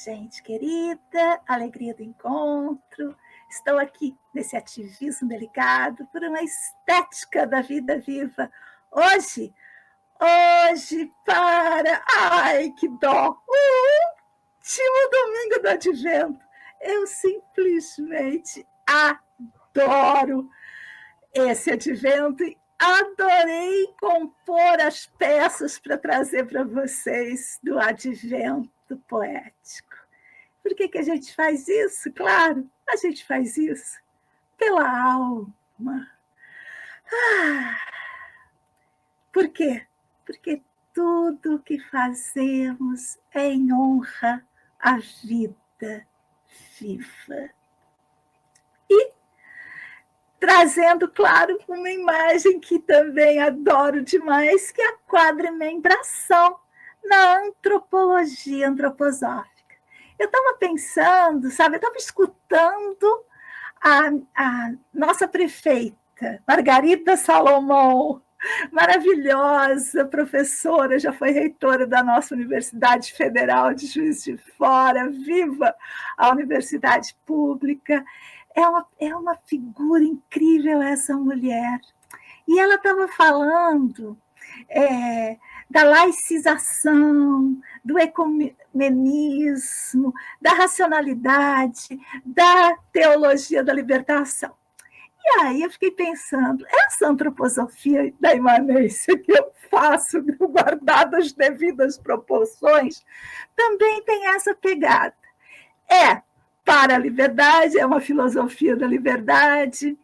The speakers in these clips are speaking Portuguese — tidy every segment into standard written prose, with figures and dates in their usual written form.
gente querida, alegria do encontro. Estou aqui nesse ativismo delicado por uma estética da vida viva. Hoje, ai, que dó, o último domingo do Advento. Eu simplesmente adoro esse Advento e adorei compor as peças para trazer para vocês do Advento poético. Por que a gente faz isso? Claro, a gente faz isso pela alma. Por quê? Porque tudo o que fazemos é em honra à vida viva. E trazendo, claro, uma imagem que também adoro demais, que é a quadrimembração na antropologia antroposófica. Eu estava pensando, sabe, eu estava escutando a nossa prefeita, Margarida Salomão, maravilhosa professora, já foi reitora da nossa Universidade Federal de Juiz de Fora, viva a universidade pública. É uma figura incrível essa mulher. E ela estava falando da laicização, do ecumenismo, da racionalidade, da teologia da libertação. E aí eu fiquei pensando, essa antroposofia da imanência que eu faço, guardadas as devidas proporções, também tem essa pegada. Para a liberdade, é uma filosofia da liberdade,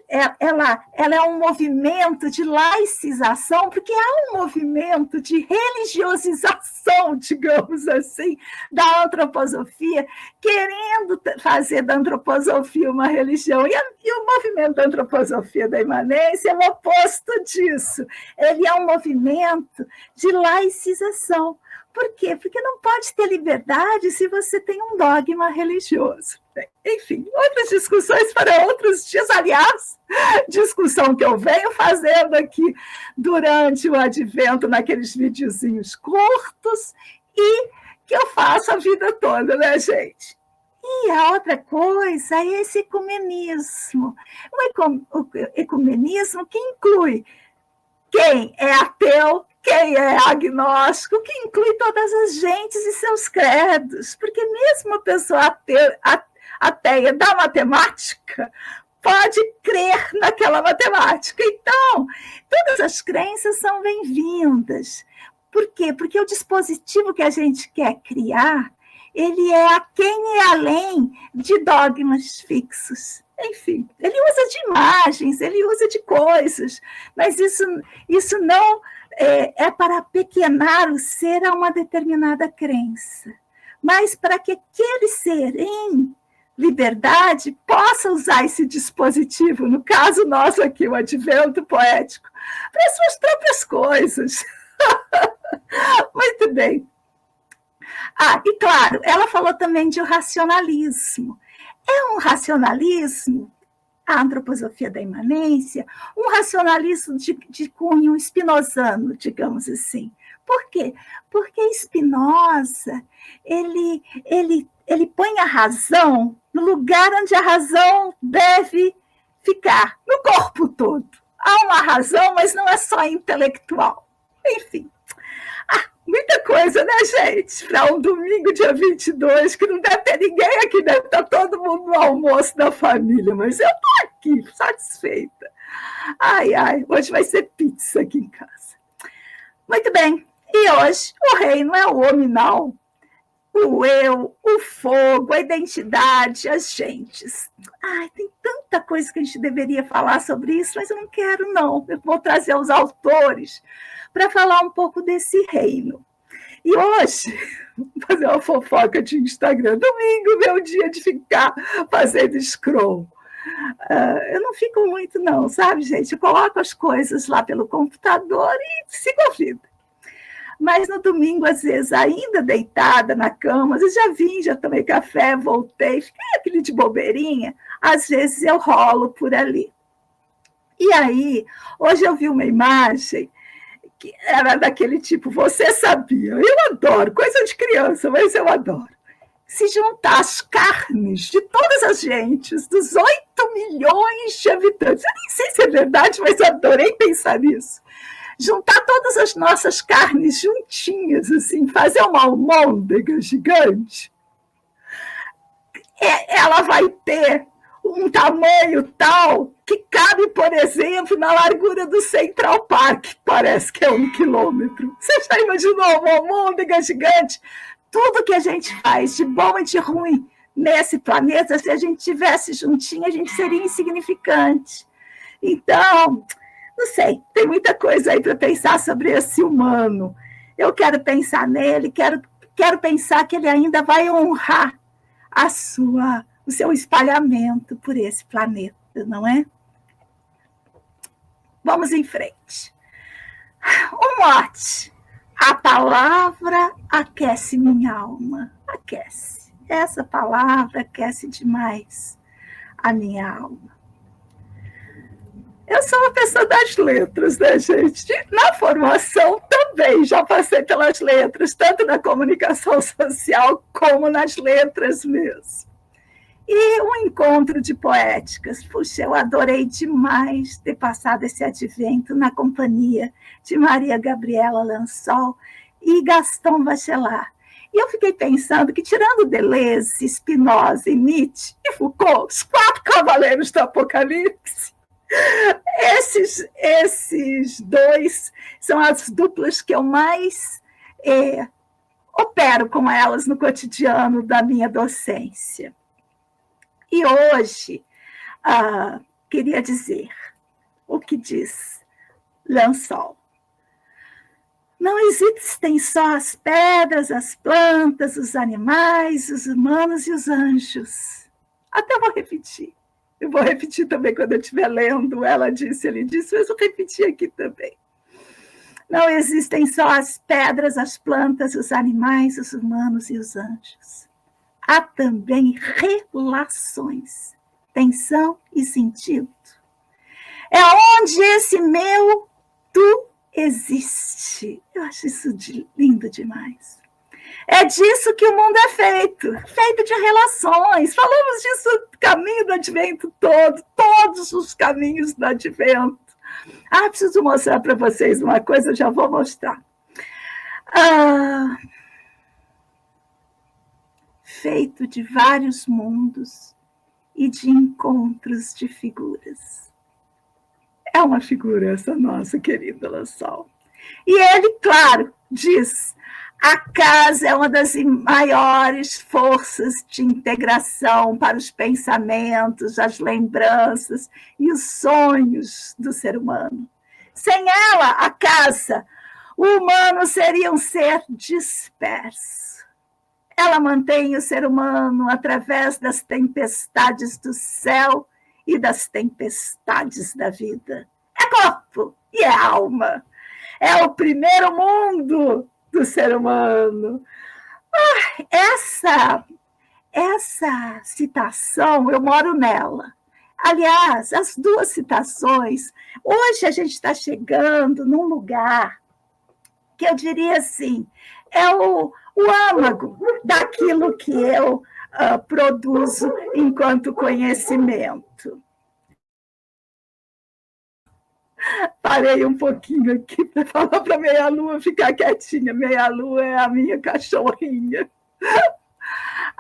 ela é um movimento de laicização, porque há um movimento de religiosização, digamos assim, da antroposofia, querendo fazer da antroposofia uma religião. E o movimento da antroposofia da imanência é o oposto disso. Ele é um movimento de laicização. Por quê? Porque não pode ter liberdade se você tem um dogma religioso. Enfim, outras discussões para outros dias. Aliás, discussão que eu venho fazendo aqui durante o Advento, naqueles videozinhos curtos, e que eu faço a vida toda, né, gente? E a outra coisa é esse ecumenismo. O ecumenismo que inclui quem é ateu, quem é agnóstico, que inclui todas as gentes e seus credos, porque mesmo a pessoa ateia da matemática pode crer naquela matemática. Então, todas as crenças são bem-vindas. Por quê? Porque o dispositivo que a gente quer criar, ele é aquém e além de dogmas fixos. Enfim, ele usa de imagens, ele usa de coisas, mas isso não é para pequenar o ser a uma determinada crença, mas para que aquele ser em liberdade possa usar esse dispositivo, no caso nosso aqui, o Advento poético, para as suas próprias coisas. Muito bem. E claro, ela falou também de racionalismo. É um racionalismo, a antroposofia da imanência, um racionalismo de cunho spinozano, digamos assim. Por quê? Porque Spinoza, ele põe a razão no lugar onde a razão deve ficar, no corpo todo. Há uma razão, mas não é só intelectual. Enfim. Muita coisa, né, gente? Para um domingo, dia 22, que não deve ter ninguém aqui, deve estar todo mundo no almoço da família, mas eu estou aqui, satisfeita. Hoje vai ser pizza aqui em casa. Muito bem, e hoje o reino é o hominal, o eu, o fogo, a identidade, as gentes. Tem tanta coisa que a gente deveria falar sobre isso, mas eu não quero, não. Eu vou trazer os autores para falar um pouco desse reino. E hoje, vou fazer uma fofoca de Instagram. Domingo, meu dia de ficar fazendo scroll. Eu não fico muito, não, sabe, gente? Eu coloco as coisas lá pelo computador e sigo a vida. Mas no domingo, às vezes, ainda deitada na cama, às vezes já tomei café, voltei, fiquei aquele de bobeirinha, às vezes eu rolo por ali. E aí, hoje eu vi uma imagem que era daquele tipo, você sabia, eu adoro, coisa de criança, mas eu adoro. Se juntar as carnes de todas as gentes, dos 8 milhões de habitantes, eu nem sei se é verdade, mas eu adorei pensar nisso. Juntar todas as nossas carnes juntinhas, assim, fazer uma almôndega gigante, ela vai ter um tamanho tal que cabe, por exemplo, na largura do Central Park, parece que é 1 quilômetro. Você já imaginou uma almôndega gigante? Tudo que a gente faz de bom e de ruim nesse planeta, se a gente tivesse juntinho, a gente seria insignificante. Então, não sei, tem muita coisa aí para pensar sobre esse humano. Eu quero pensar nele, quero pensar que ele ainda vai honrar o seu espalhamento por esse planeta, não é? Vamos em frente. O mote. A palavra aquece minha alma. Aquece. Essa palavra aquece demais a minha alma. Eu sou uma pessoa das letras, né, gente? Na formação também já passei pelas letras, tanto na comunicação social como nas letras mesmo. E um encontro de poéticas. Puxa, eu adorei demais ter passado esse advento na companhia de Maria Gabriela Lansol e Gaston Bachelard. E eu fiquei pensando que, tirando Deleuze, Spinoza e Nietzsche e Foucault, os 4 cavaleiros do Apocalipse, esses 2 são as duplas que eu mais opero com elas no cotidiano da minha docência. E hoje, queria dizer o que diz Lansol. Não existem só as pedras, as plantas, os animais, os humanos e os anjos. Até vou repetir. Eu vou repetir também quando eu estiver lendo. Ela disse, ele disse, mas eu repeti aqui também. Não existem só as pedras, as plantas, os animais, os humanos e os anjos. Há também relações, tensão e sentido. É onde esse meu tu existe. Eu acho isso lindo demais. É disso que o mundo é feito de relações. Falamos disso no caminho do advento todo, todos os caminhos do advento. Preciso mostrar para vocês uma coisa, eu já vou mostrar. Feito de vários mundos e de encontros de figuras. É uma figura essa nossa querida Lansol. E ele, claro, diz, a casa é uma das maiores forças de integração para os pensamentos, as lembranças e os sonhos do ser humano. Sem ela, a casa, o humano seria um ser disperso. Ela mantém o ser humano através das tempestades do céu e das tempestades da vida. É corpo e é alma. É o primeiro mundo do ser humano. Essa citação, eu moro nela. Aliás, as 2 citações, hoje a gente está chegando num lugar que eu diria assim, é o âmago daquilo que eu produzo enquanto conhecimento. Parei um pouquinho aqui para falar para a meia-lua ficar quietinha. Meia-lua é a minha cachorrinha.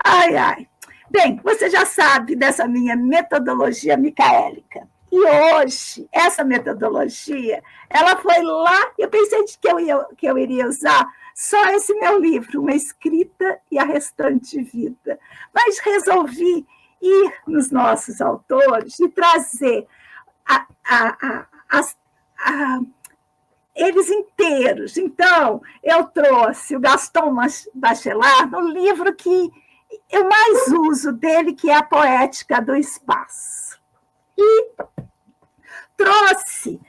Ai, ai. Bem, você já sabe dessa minha metodologia micaélica. E hoje, essa metodologia, ela foi lá, eu pensei que eu iria usar só esse meu livro, Uma Escrita e a Restante Vida. Mas resolvi ir nos nossos autores e trazer eles inteiros. Então, eu trouxe o Gaston Bachelard no livro que eu mais uso dele, que é A Poética do Espaço. E trouxe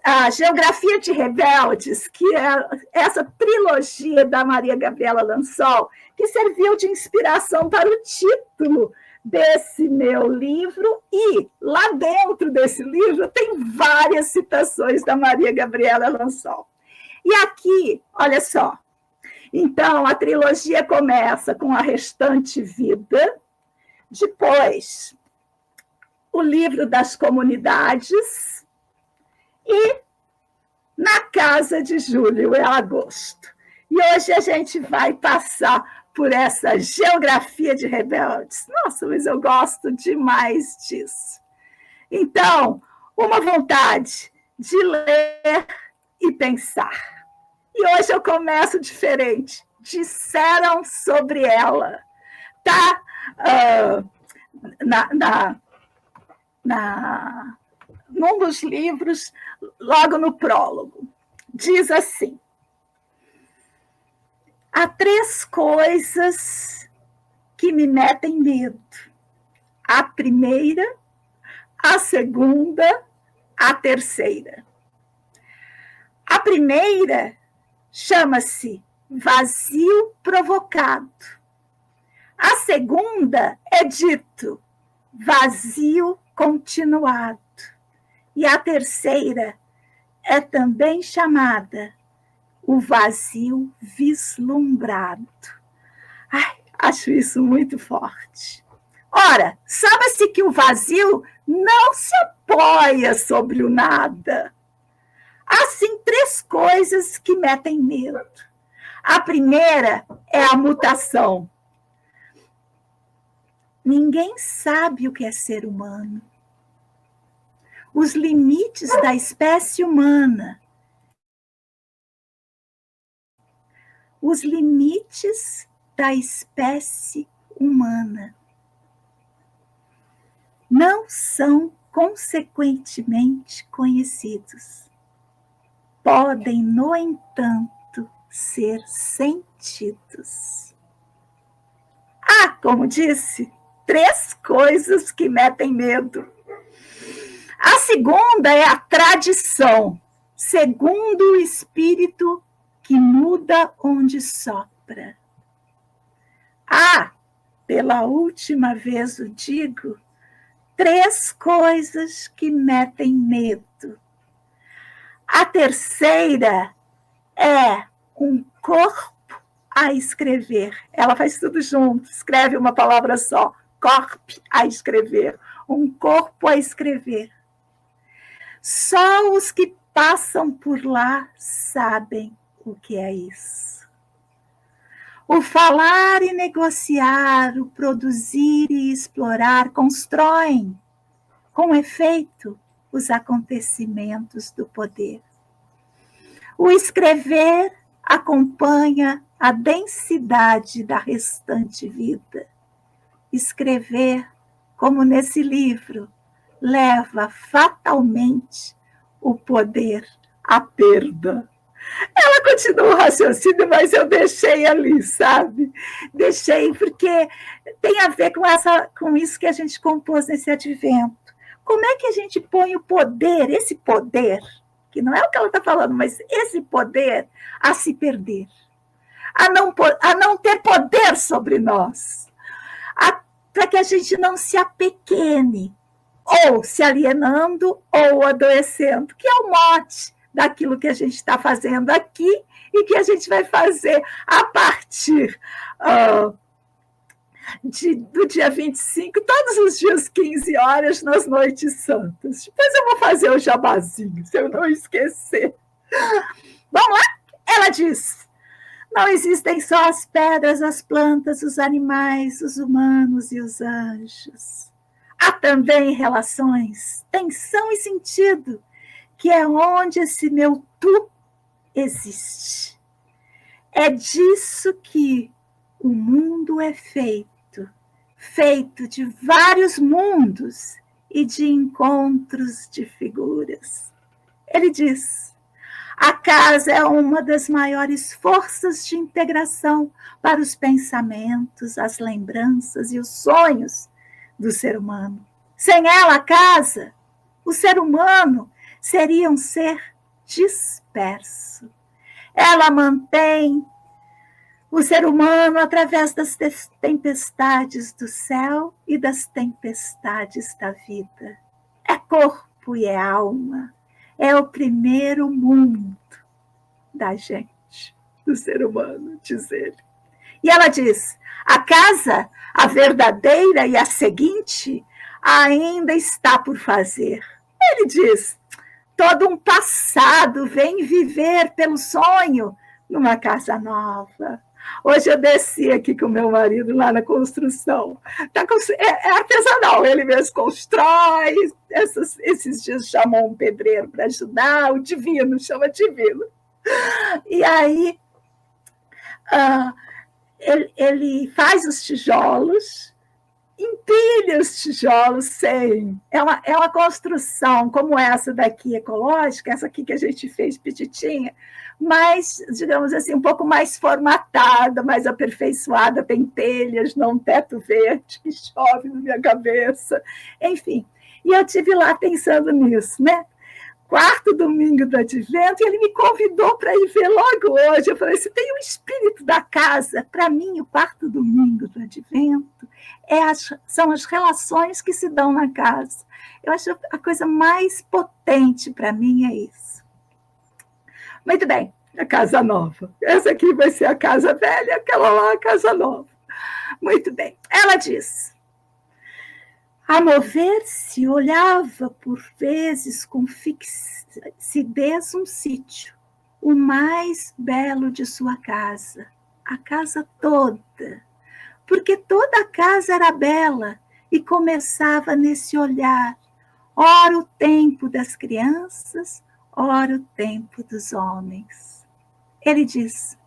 a Geografia de Rebeldes, que é essa trilogia da Maria Gabriela Lansol, que serviu de inspiração para o título desse meu livro, e lá dentro desse livro tem várias citações da Maria Gabriela Lansol. E aqui, olha só, então a trilogia começa com A Restante Vida, depois o Livro das Comunidades e Na Casa de Julho e Agosto. E hoje a gente vai passar por essa geografia de rebeldes. Nossa, mas eu gosto demais disso. Então, uma vontade de ler e pensar. E hoje eu começo diferente. Disseram sobre ela. Tá num dos livros, logo no prólogo. Diz assim: há 3 coisas que me metem medo. A primeira, a segunda, a terceira. A primeira chama-se vazio provocado. A segunda é dito vazio continuado. E a terceira é também chamada o vazio vislumbrado. Ai, acho isso muito forte. Ora, sabe-se que o vazio não se apoia sobre o nada. Há, sim, 3 coisas que metem medo. A primeira é a mutação. Ninguém sabe o que é ser humano. Os limites da espécie humana. Os limites da espécie humana não são consequentemente conhecidos. Podem, no entanto, ser sentidos. Ah, como disse, 3 coisas que metem medo. A segunda é a tradição, segundo o espírito que muda onde sopra. Ah, pela última vez o digo, 3 coisas que metem medo. A terceira é um corpo a escrever. Ela faz tudo junto, escreve uma palavra só. Corpo a escrever. Um corpo a escrever. Só os que passam por lá sabem o que é isso. O falar e negociar, o produzir e explorar constroem, com efeito, os acontecimentos do poder. O escrever acompanha a densidade da restante vida. Escrever, como nesse livro, leva fatalmente o poder à perda. Ela continua o raciocínio, mas eu deixei ali, sabe? Deixei porque tem a ver com isso que a gente compôs nesse advento. Como é que a gente põe o poder, esse poder, que não é o que ela está falando, mas esse poder a se perder, a não ter poder sobre nós, para que a gente não se apequene, ou se alienando ou adoecendo, que é o mote daquilo que a gente está fazendo aqui e que a gente vai fazer a partir do dia 25, todos os dias 15 horas, nas noites santas. Depois eu vou fazer o jabazinho, se eu não esquecer. Vamos lá? Ela diz: não existem só as pedras, as plantas, os animais, os humanos e os anjos. Há também relações, tensão e sentido, que é onde esse meu tu existe. É disso que o mundo é feito de vários mundos e de encontros de figuras. Ele diz: a casa é uma das maiores forças de integração para os pensamentos, as lembranças e os sonhos do ser humano. Sem ela, a casa, o ser humano seria um ser disperso. Ela mantém o ser humano através das tempestades do céu e das tempestades da vida. É corpo e é alma. É o primeiro mundo. da gente, do ser humano, diz ele. E ela diz: a casa, a verdadeira e a seguinte, ainda está por fazer. Ele diz: todo um passado vem viver pelo sonho numa casa nova. Hoje eu desci aqui com meu marido lá na construção. É artesanal, ele mesmo constrói. Esses dias chamou um pedreiro para ajudar, o divino, chama divino. E aí ele faz os tijolos, empilha os tijolos sem. É uma construção como essa daqui, ecológica, essa aqui que a gente fez petitinha, mas, digamos assim, um pouco mais formatada, mais aperfeiçoada, tem telhas, não teto verde que chove na minha cabeça, enfim. E eu estive lá pensando nisso, né? Quarto domingo do Advento, e ele me convidou para ir ver logo hoje. Eu falei, se tem o espírito da casa, para mim, o quarto domingo do Advento são as relações que se dão na casa. Eu acho a coisa mais potente para mim é isso. Muito bem, a casa nova. Essa aqui vai ser a casa velha, aquela lá a casa nova. Muito bem. Ela diz: a mover-se, olhava por vezes com fixidez um sítio, o mais belo de sua casa, a casa toda, porque toda a casa era bela e começava nesse olhar, ora o tempo das crianças, ora o tempo dos homens. Ele diz: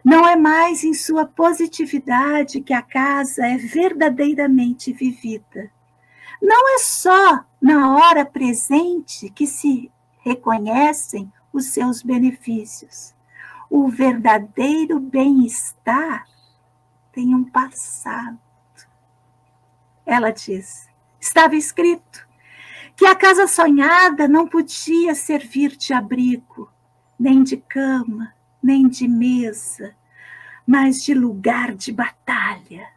não é mais em sua positividade que a casa é verdadeiramente vivida. Não é só na hora presente que se reconhecem os seus benefícios. O verdadeiro bem-estar tem um passado. Ela diz: estava escrito que a casa sonhada não podia servir de abrigo, nem de cama, nem de mesa, mas de lugar de batalha.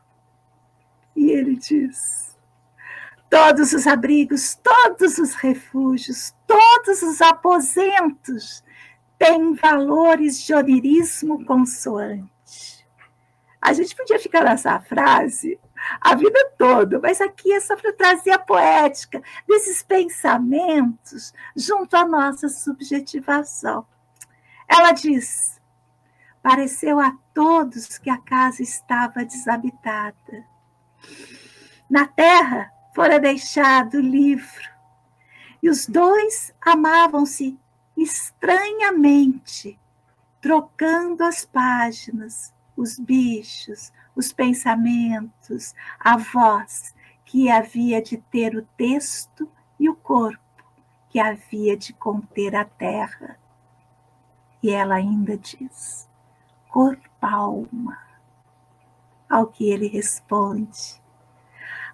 E ele diz: todos os abrigos, todos os refúgios, todos os aposentos têm valores de onirismo consoante. A gente podia ficar nessa frase a vida toda, mas aqui é só para trazer a poética desses pensamentos junto à nossa subjetivação. Ela diz: pareceu a todos que a casa estava desabitada. Na terra fora deixado o livro, e os dois amavam-se estranhamente, trocando as páginas, os bichos, os pensamentos, a voz que havia de ter o texto e o corpo que havia de conter a terra. E ela ainda diz: corpo-alma. Ao que ele responde: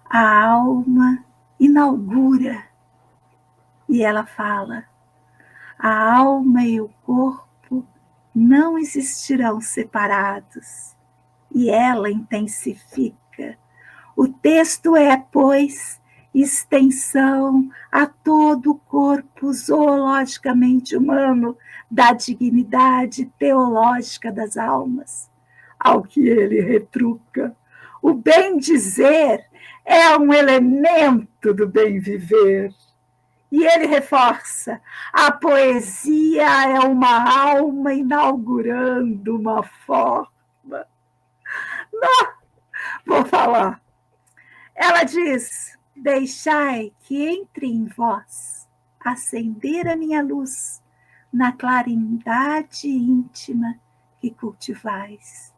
a alma inaugura. E ela fala: a alma e o corpo não existirão separados. E ela intensifica: o texto é, pois, extensão a todo o corpo zoologicamente humano da dignidade teológica das almas. Ao que ele retruca: o bem dizer é um elemento do bem viver. E ele reforça: a poesia é uma alma inaugurando uma forma. Não, vou falar. Ela diz: deixai que entre em vós acender a minha luz na claridade íntima que cultivais.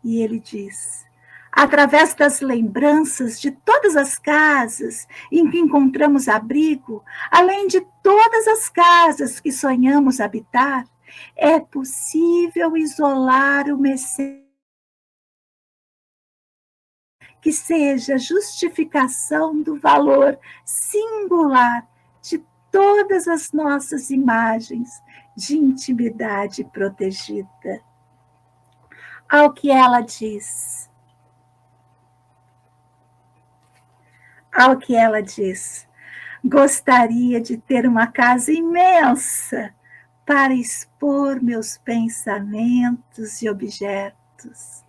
E ele diz: através das lembranças de todas as casas em que encontramos abrigo, além de todas as casas que sonhamos habitar, é possível isolar uma essência que seja justificação do valor singular de todas as nossas imagens de intimidade protegida. Ao que ela diz: gostaria de ter uma casa imensa para expor meus pensamentos e objetos.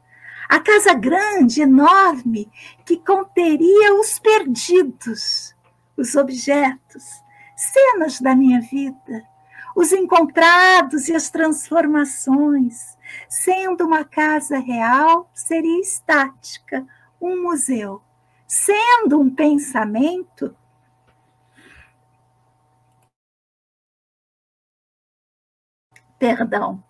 A casa grande, enorme, que conteria os perdidos, os objetos, cenas da minha vida, os encontrados e as transformações. Sendo uma casa real, seria estática, um museu. Sendo um pensamento, perdão,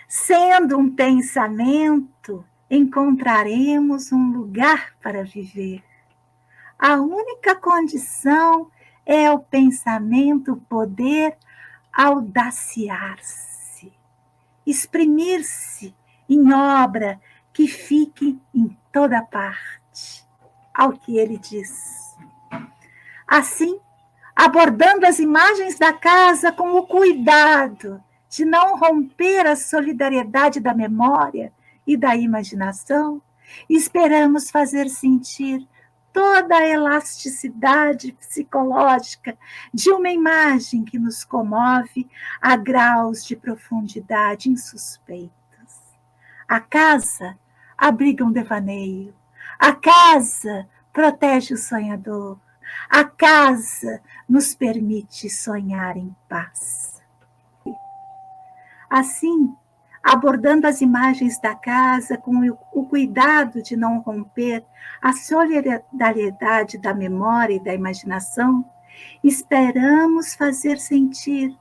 sendo um pensamento, encontraremos um lugar para viver. A única condição é o pensamento poder audaciar-se, exprimir-se em obra que fique em toda parte, ao que ele diz. Assim, abordando as imagens da casa com o cuidado de não romper a solidariedade da memória e da imaginação, esperamos fazer sentir toda a elasticidade psicológica de uma imagem que nos comove a graus de profundidade insuspeitos. A casa abriga um devaneio, a casa protege o sonhador, a casa nos permite sonhar em paz. Assim, abordando as imagens da casa com o cuidado de não romper a solidariedade da memória e da imaginação, esperamos fazer sentir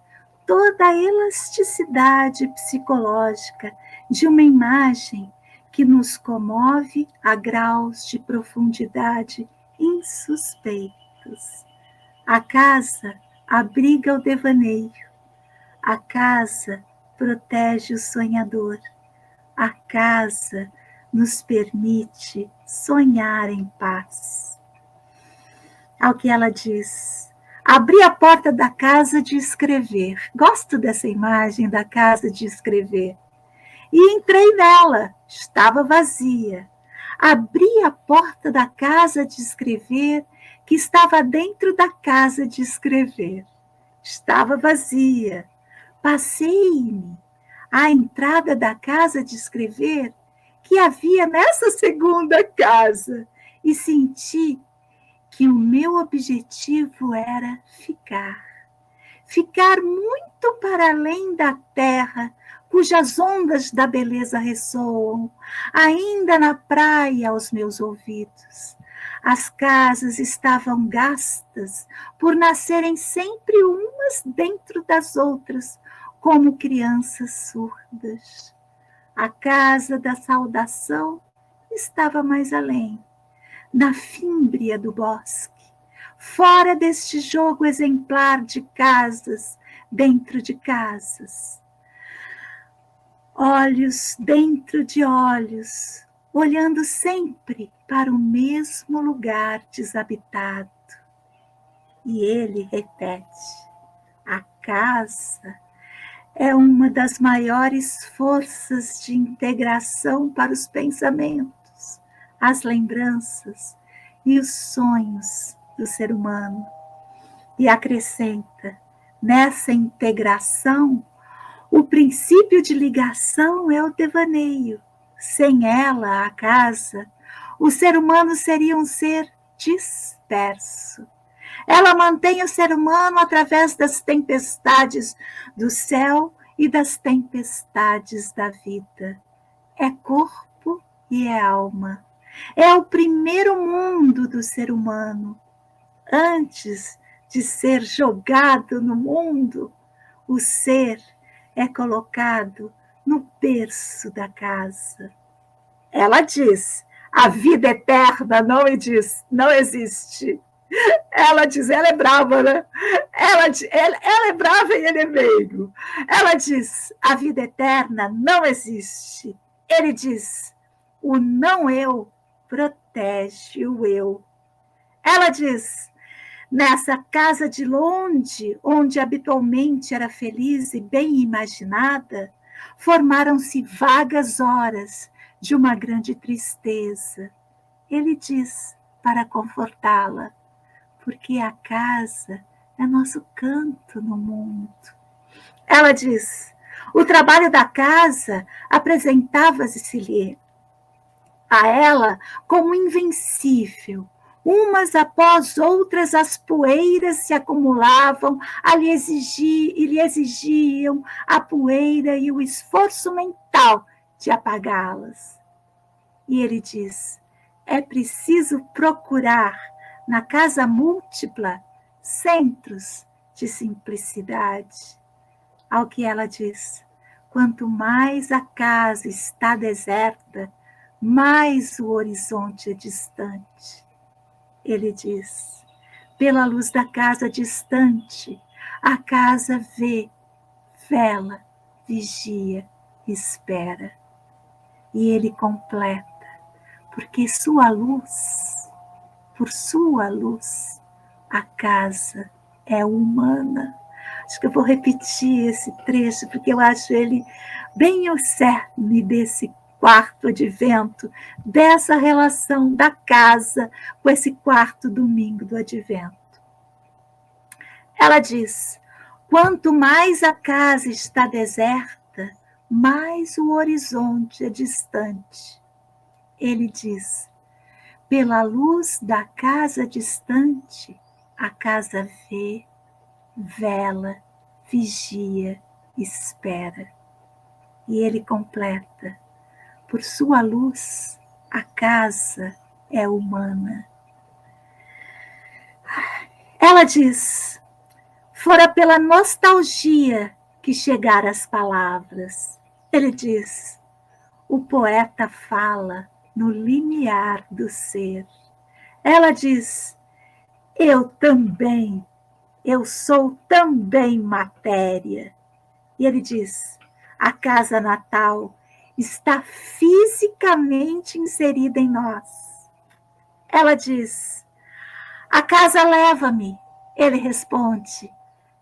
toda a elasticidade psicológica de uma imagem que nos comove a graus de profundidade insuspeitos. A casa abriga o devaneio, a casa protege o sonhador, a casa nos permite sonhar em paz. Ao que ela diz, abri a porta da casa de escrever. Gosto dessa imagem da casa de escrever. E entrei nela, estava vazia. Abri a porta da casa de escrever, que estava dentro da casa de escrever. Estava vazia. Passei-me à entrada da casa de escrever que havia nessa segunda casa e senti que o meu objetivo era ficar muito para além da terra, cujas ondas da beleza ressoam, ainda na praia aos meus ouvidos. As casas estavam gastas por nascerem sempre umas dentro das outras, como crianças surdas. A casa da saudação estava mais além, na fímbria do bosque, fora deste jogo exemplar de casas dentro de casas. Olhos dentro de olhos, olhando sempre para o mesmo lugar desabitado. E ele repete: a casa é uma das maiores forças de integração para os pensamentos, as lembranças e os sonhos do ser humano. E acrescenta, nessa integração, o princípio de ligação é o devaneio. Sem ela, a casa, o ser humano seria um ser disperso. Ela mantém o ser humano através das tempestades do céu e das tempestades da vida. É corpo e é alma. É o primeiro mundo do ser humano. Antes de ser jogado no mundo, o ser é colocado no berço da casa. Ela diz, a vida eterna não existe. Ela diz, ela é brava, né? Ela é brava e ele é meigo. Ela diz, a vida eterna não existe. Ele diz, o não eu protege o eu. Ela diz, nessa casa de longe, onde habitualmente era feliz e bem imaginada, formaram-se vagas horas de uma grande tristeza. Ele diz, para confortá-la, porque a casa é nosso canto no mundo. Ela diz: o trabalho da casa apresentava-se-lhe a ela como invencível. Umas após outras, as poeiras se acumulavam e lhe exigiam a poeira e o esforço mental de apagá-las. E ele diz: é preciso procurar na casa múltipla centros de simplicidade. Ao que ela diz: quanto mais a casa está deserta, mais o horizonte é distante. Ele diz: pela luz da casa distante, a casa vê, vela, vigia, espera. E ele completa: porque por sua luz, a casa é humana. Acho que eu vou repetir esse trecho, porque eu acho ele bem o cerne desse quarto advento, dessa relação da casa com esse quarto domingo do advento. Ela diz: quanto mais a casa está deserta, mais o horizonte é distante. Ele diz: pela luz da casa distante, a casa vê, vela, vigia, espera. E ele completa: por sua luz, a casa é humana. Ela diz: fora pela nostalgia que chegaram as palavras. Ele diz: o poeta fala no limiar do ser. Ela diz: eu sou também matéria. E ele diz: a casa natal está fisicamente inserida em nós. Ela diz: a casa leva-me. Ele responde: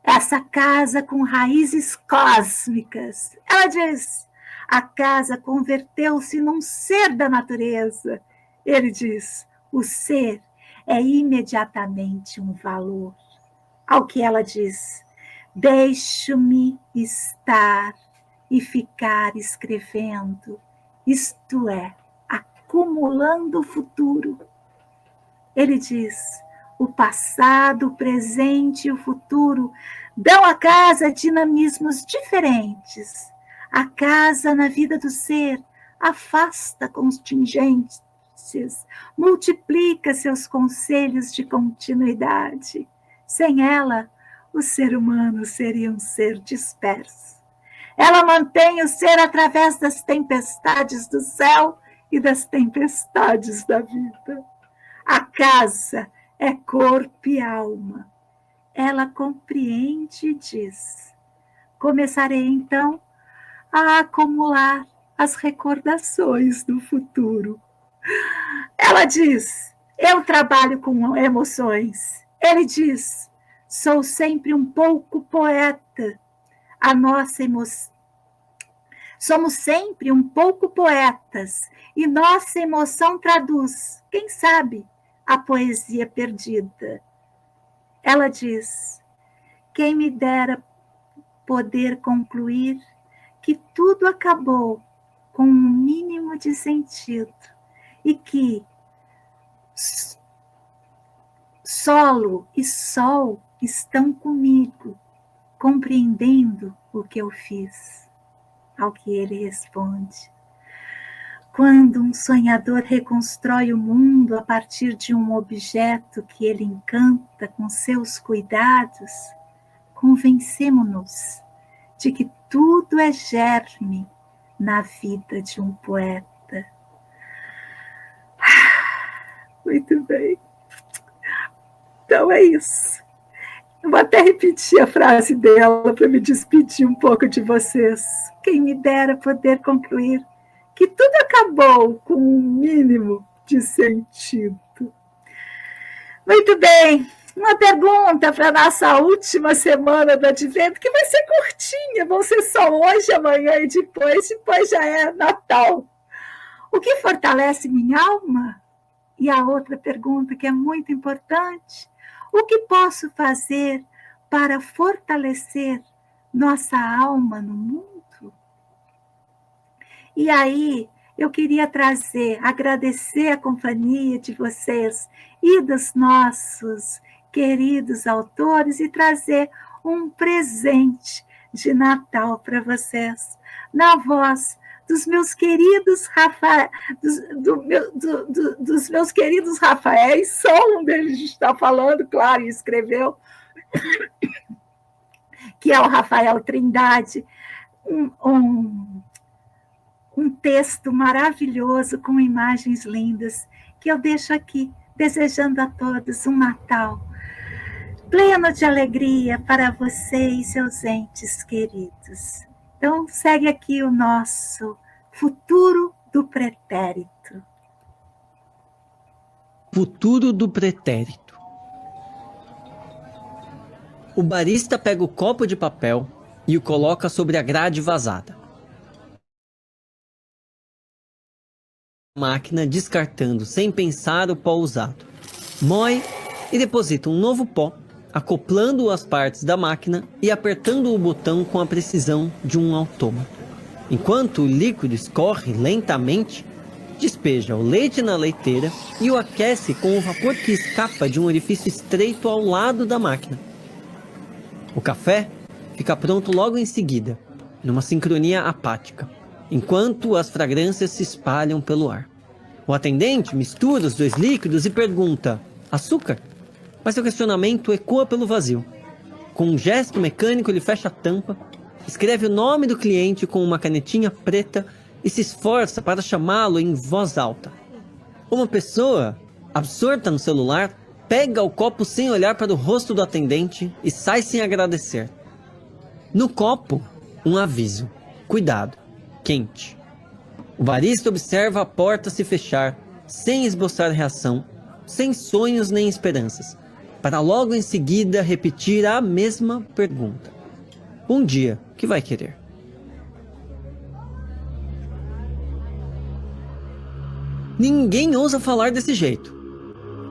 essa casa com raízes cósmicas. Ela diz: a casa converteu-se num ser da natureza. Ele diz: o ser é imediatamente um valor. Ao que ela diz: deixo-me estar e ficar escrevendo, isto é, acumulando o futuro. Ele diz: o passado, o presente e o futuro dão à casa dinamismos diferentes. A casa, na vida do ser, afasta contingências, multiplica seus conselhos de continuidade. Sem ela, o ser humano seria um ser disperso. Ela mantém o ser através das tempestades do céu e das tempestades da vida. A casa é corpo e alma. Ela compreende e diz: começarei então a acumular as recordações do futuro. Ela diz: eu trabalho com emoções. Ele diz: sou sempre um pouco poeta. A nossa emoção. Somos sempre um pouco poetas e nossa emoção traduz, quem sabe, a poesia perdida. Ela diz: quem me dera poder concluir que tudo acabou com um mínimo de sentido e que solo e sol estão comigo, compreendendo o que eu fiz. Ao que ele responde: quando um sonhador reconstrói o mundo a partir de um objeto que ele encanta com seus cuidados, convencemo-nos de que tudo é germe na vida de um poeta. Muito bem. Então é isso. Eu vou até repetir a frase dela para me despedir um pouco de vocês. Quem me dera poder concluir que tudo acabou com um mínimo de sentido. Muito bem. Uma pergunta para a nossa última semana do Advento, que vai ser curtinha, vão ser só hoje, amanhã e depois já é Natal. O que fortalece minha alma? E a outra pergunta que é muito importante: o que posso fazer para fortalecer nossa alma no mundo. E aí, eu queria agradecer a companhia de vocês e dos nossos queridos autores e trazer um presente de Natal para vocês, na voz dos meus queridos dos meus queridos Rafaéis, só um deles está falando, claro, e escreveu, que é o Rafael Trindade, um texto maravilhoso com imagens lindas, que eu deixo aqui, desejando a todos um Natal pleno de alegria para você e seus entes queridos. Então, segue aqui o nosso futuro do pretérito. Futuro do pretérito. O barista pega o copo de papel e o coloca sobre a grade vazada. Máquina descartando sem pensar o pó usado. Moe e deposita um novo pó, acoplando as partes da máquina e apertando o botão com a precisão de um autômato. Enquanto o líquido escorre lentamente, despeja o leite na leiteira e o aquece com o vapor que escapa de um orifício estreito ao lado da máquina. O café fica pronto logo em seguida, numa sincronia apática, enquanto as fragrâncias se espalham pelo ar. O atendente mistura os dois líquidos e pergunta: açúcar? Mas seu questionamento ecoa pelo vazio. Com um gesto mecânico, ele fecha a tampa, escreve o nome do cliente com uma canetinha preta e se esforça para chamá-lo em voz alta. Uma pessoa, absorta no celular, pega o copo sem olhar para o rosto do atendente e sai sem agradecer. No copo, um aviso: cuidado, quente. O barista observa a porta se fechar, sem esboçar reação, sem sonhos nem esperanças, para logo em seguida repetir a mesma pergunta: bom dia, o que vai querer? Ninguém ousa falar desse jeito,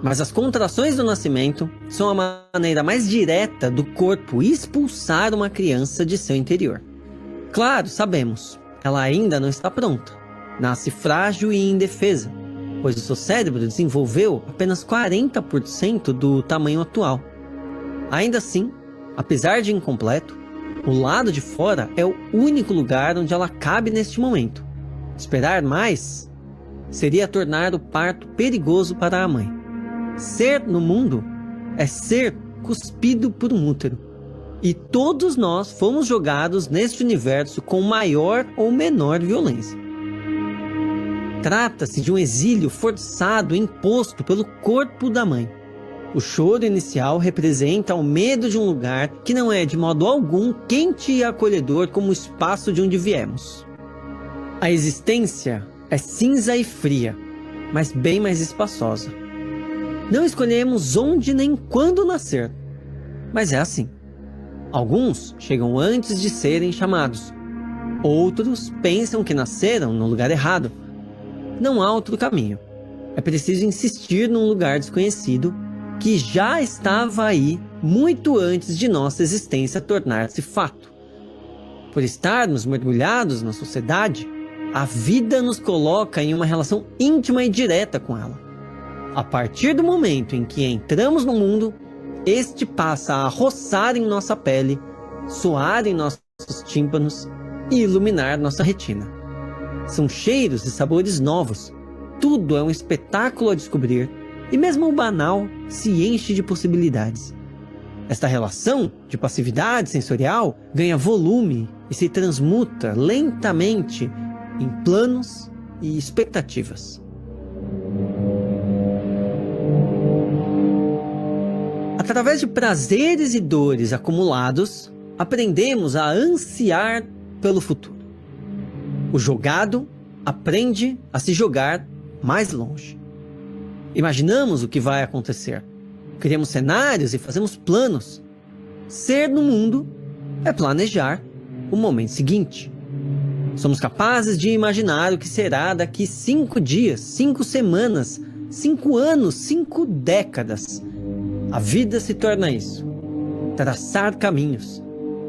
mas as contrações do nascimento são a maneira mais direta do corpo expulsar uma criança de seu interior. Claro, sabemos, ela ainda não está pronta, nasce frágil e indefesa, pois o seu cérebro desenvolveu apenas 40% do tamanho atual. Ainda assim, apesar de incompleto, o lado de fora é o único lugar onde ela cabe neste momento. Esperar mais seria tornar o parto perigoso para a mãe. Ser no mundo é ser cuspido por um útero. E todos nós fomos jogados neste universo com maior ou menor violência. Trata-se de um exílio forçado imposto pelo corpo da mãe. O choro inicial representa o medo de um lugar que não é de modo algum quente e acolhedor como o espaço de onde viemos. A existência é cinza e fria, mas bem mais espaçosa. Não escolhemos onde nem quando nascer, mas é assim. Alguns chegam antes de serem chamados. Outros pensam que nasceram no lugar errado. Não há outro caminho. É preciso insistir num lugar desconhecido que já estava aí muito antes de nossa existência tornar-se fato. Por estarmos mergulhados na sociedade, a vida nos coloca em uma relação íntima e direta com ela. A partir do momento em que entramos no mundo, este passa a roçar em nossa pele, soar em nossos tímpanos e iluminar nossa retina. São cheiros e sabores novos. Tudo é um espetáculo a descobrir, e mesmo o banal se enche de possibilidades. Esta relação de passividade sensorial ganha volume e se transmuta lentamente em planos e expectativas. Através de prazeres e dores acumulados, aprendemos a ansiar pelo futuro. O jogado aprende a se jogar mais longe. Imaginamos o que vai acontecer. Criamos cenários e fazemos planos. Ser no mundo é planejar o momento seguinte. Somos capazes de imaginar o que será daqui 5 dias, 5 semanas, 5 anos, 5 décadas. A vida se torna isso. Traçar caminhos.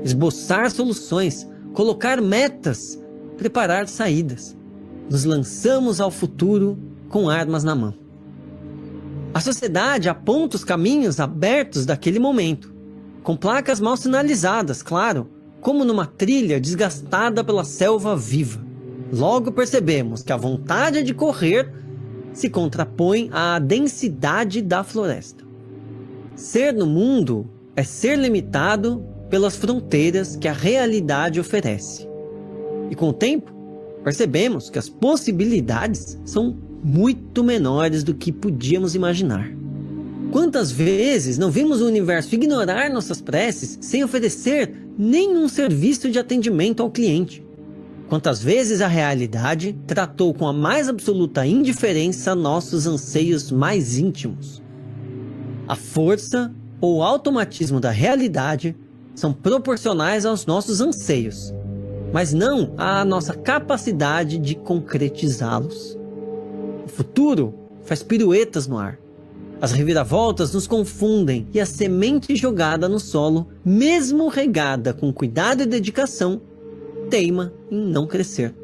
esboçar soluções, colocar metas, preparar saídas. Nos lançamos ao futuro com armas na mão. A sociedade aponta os caminhos abertos daquele momento, com placas mal sinalizadas, claro, como numa trilha desgastada pela selva viva. Logo percebemos que a vontade de correr se contrapõe à densidade da floresta. Ser no mundo é ser limitado pelas fronteiras que a realidade oferece. E com o tempo, percebemos que as possibilidades são muito menores do que podíamos imaginar. Quantas vezes não vimos o universo ignorar nossas preces sem oferecer nenhum serviço de atendimento ao cliente? Quantas vezes a realidade tratou com a mais absoluta indiferença nossos anseios mais íntimos? A força ou automatismo da realidade são proporcionais aos nossos anseios, mas não à nossa capacidade de concretizá-los. O futuro faz piruetas no ar. As reviravoltas nos confundem e a semente jogada no solo, mesmo regada com cuidado e dedicação, teima em não crescer.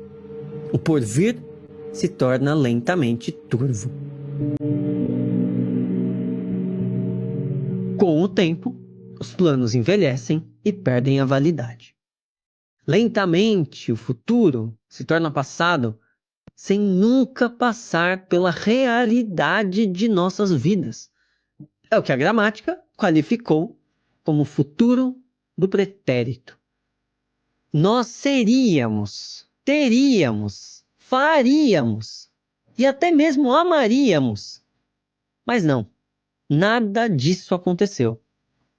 O porvir se torna lentamente turvo. Com o tempo, os planos envelhecem e perdem a validade. Lentamente, o futuro se torna passado sem nunca passar pela realidade de nossas vidas. É o que a gramática qualificou como futuro do pretérito. Nós seríamos, teríamos, faríamos e até mesmo amaríamos. Mas não, nada disso aconteceu.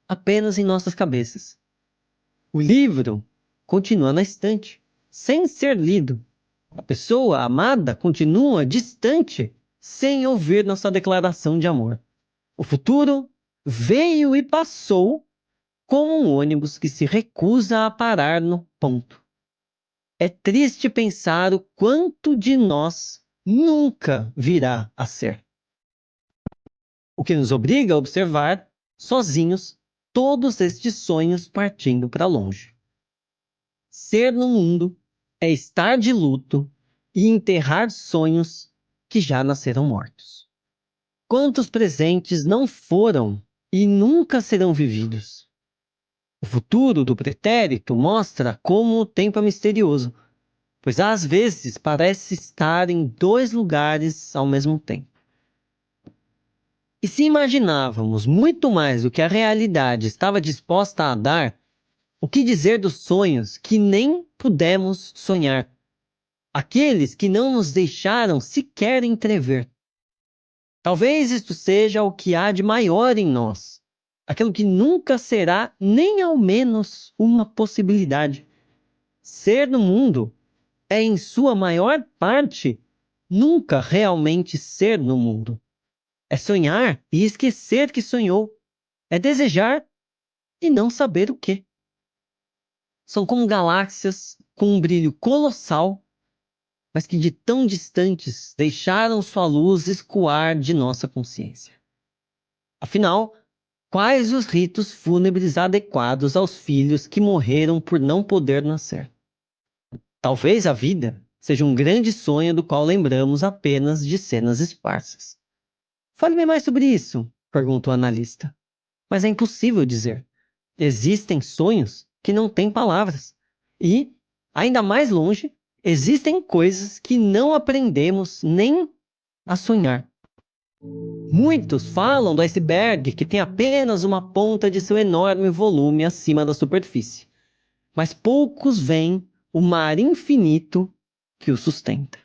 Apenas em nossas cabeças. O livro continua na estante, sem ser lido. A pessoa amada continua distante, sem ouvir nossa declaração de amor. O futuro veio e passou como um ônibus que se recusa a parar no ponto. É triste pensar o quanto de nós nunca virá a ser. O que nos obriga a observar, sozinhos, todos estes sonhos partindo para longe. Ser no mundo é estar de luto e enterrar sonhos que já nasceram mortos. Quantos presentes não foram e nunca serão vividos? O futuro do pretérito mostra como o tempo é misterioso, pois às vezes parece estar em dois lugares ao mesmo tempo. E se imaginávamos muito mais do que a realidade estava disposta a dar, o que dizer dos sonhos que nem pudemos sonhar? Aqueles que não nos deixaram sequer entrever. Talvez isto seja o que há de maior em nós, aquilo que nunca será nem ao menos uma possibilidade. Ser no mundo é, em sua maior parte, nunca realmente ser no mundo. É sonhar e esquecer que sonhou. É desejar e não saber o que. São como galáxias com um brilho colossal, mas que de tão distantes deixaram sua luz escoar de nossa consciência. Afinal, quais os ritos fúnebres adequados aos filhos que morreram por não poder nascer? Talvez a vida seja um grande sonho do qual lembramos apenas de cenas esparsas. Fale-me mais sobre isso, perguntou o analista. Mas é impossível dizer. Existem sonhos que não têm palavras. E, ainda mais longe, existem coisas que não aprendemos nem a sonhar. Muitos falam do iceberg que tem apenas uma ponta de seu enorme volume acima da superfície. Mas poucos veem o mar infinito que o sustenta.